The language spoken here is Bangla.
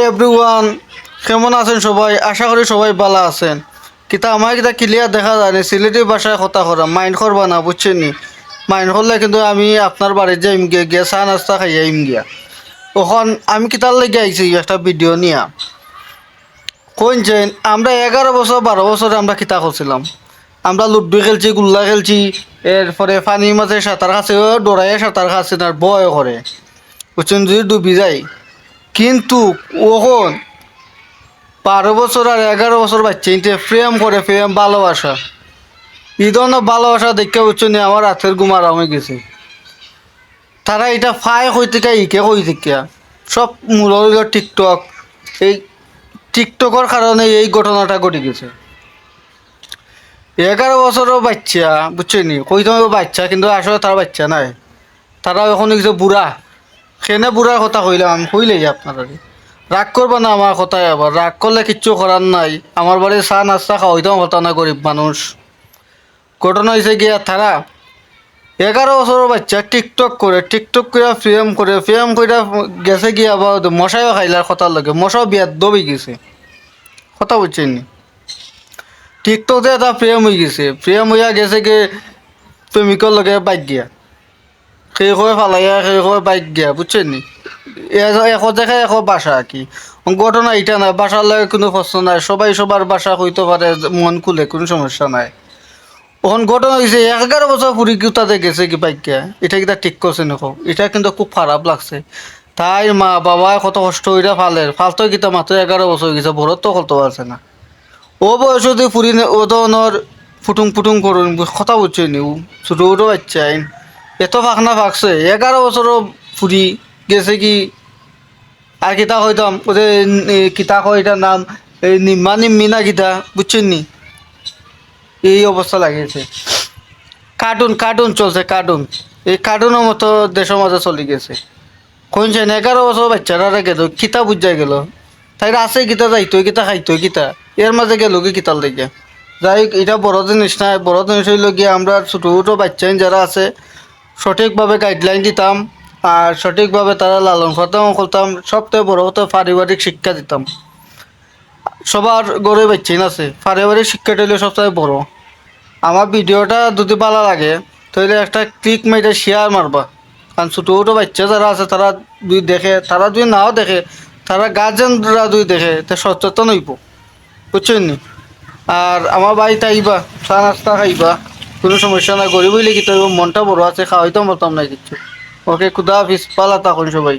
এভরিওয়ান, কেমন আছেন সবাই? আশা করি সবাই ভালো আছেন। কিতা আমার কিতা ক্লিয়ার দেখা যায় না, সিলেটি ভাষায় কথা করা মাইন্ড করবা না, বুঝছেন নি? মাইন্ড করলে কিন্তু আমি আপনার বাড়িতে যাইম গিয়া গিয়া চা নাস্তা খাইয়াইম গিয়া। তখন আমি কিতার লেগে আইছি একটা ভিডিও নিয়া। কোনছেন আমরা 11 বছর 12 বছরে আমরা কিতা করছিলাম? আমরা লুডু খেলছি, গুল্লা খেলছি, এরপরে পানির মাঝে সাঁতার খাচ্ছে, ডোরাইয়ে সাঁতার খাচ্ছে না, ভয় করে, বুঝছেন, যদি ডুবি যায়। কিন্তু ওখন 12 বছর আর 11 বছর বাচ্চা ইনতে প্রেম করে, প্রেম ভালোবাসা, এই ধরনের ভালোবাসা দেখতে বুঝছো নি আমার রাতের ঘুম আরাম হয়ে গেছে। তারা এটা ফায় কই থেকে ইকে কই থেকে সব মূল হইল টিকটক। এই টিকটকের কারণে এই ঘটনাটা ঘটে গেছে। 11 বছরও বাচ্চা, বুঝছো নি, কই তোমার বাচ্চা কিন্তু আসলে তার বাচ্চা নাই। তারা এখন কিছু বুড়া। সেনে বুড়ার কথা কইলাম, কইলেই আপনারা রাগ করবা না আমার কথায়। আবার রাগ করলে কিচ্ছু করার নাই। আমার বাড়ি চা নাস্তা খাওয়াইতেও কথা না, গরিব মানুষ। ঘটনা হয়েছে গিয়া তারা 11 বছরের বাচ্চা টিকটক করে, টিকটক করে ফ্রেম করে, ফ্রেম করে গেছে গিয়া আবার মশাইও খাইলার কথার লাগে, মশাও বিয়ার দবি গেছে। কথা বুঝছেন নি? টিকটকে এটা প্রেম হয়ে গেছে, প্রেম হইয়া গেছে কি প্রেমিকর লগে বাইক গিয়া, সেই করে ফালাইয়া সেই করে বাইক গিয়া, বুঝছেন নি? এখন দেখে এখন বাসা কি ঘটনা এটা না, বাসার লাগে কোনো প্রশ্ন নাই, সবাই সবার বাসা হইতে পারে, মন খুলে কোনো সমস্যা নাই। ওখান ঘটনা হয়েছে 11 বছর পুরি তাতে গেছে কি বাইকা, এটা কিটা ঠিক করছে নাকো, এটা কিন্তু খুব খারাপ লাগছে। তাই মা বাবা কত কষ্ট হইরা ফালতো কিতা মাত্র 11 বছর গেছে, ভরত তো করতে পারছে না। ও বয়স যদি ফুরি ও ধরনের ফুটুং ফুটুং করুন, কথা বুঝছে নি, ছোটো ছোটো বাচ্চা এত ফাঁকনা ফাঁকছে। 11 বছরও ফুরি গেছে কি। আর কিতা কইতাম ওদের কিতা কয় এটার নাম, এই নিম্মা নিম্মি না কিতা, বুঝছেন নি? এই অবস্থা লাগিয়েছে। কার্টুন কার্টুন চলছে, কার্টুন। এই কার্টুনের মতো দেশের মাঝে চলে গেছে। কোনছেন 11 বছর বাচ্চারা গেল কিতা বুঝাই গেল, তাই আছে কিতা যাইতো কিতা খাইতো কিতা, এর মাঝে গেল কি কিতার লেগে। যাই হোক, এটা বড় জিনিস নাই, বড় জিনিস হইল গিয়ে আমরা ছোটো ছোটো বাচ্চা যারা আছে সঠিকভাবে গাইডলাইন দিতাম, আর সঠিকভাবে তারা লালন পালন করতাম। সবথেকে বড় হতো পারিবারিক শিক্ষা দিতাম। সবার গড়ে বাচ্চাই আছে, পারিবারিক শিক্ষাটা হইলে সবথেকে বড়। আমার ভিডিওটা যদি ভালো লাগে তাহলে একটা ক্লিক মেরে শেয়ার মারবা। কারণ ছোটো ছোটো বাচ্চা যারা আছে তারা যদি দেখে, তারা যদি নাও দেখে, তারা গার্জেনরা যদি দেখে তা সচেতন হইব, বুঝছেন নি? আর আমার বাড়িতে আইবা, চা নাস্তা খাইবা, কোনো সমস্যা নাই। গরিব হইলে কি তো মনটা বড় আছে, খাওয়াইতেও পারতাম না কিচ্ছু। ওকে, খুদা হাফিজ, পালা থাকুন সবাই।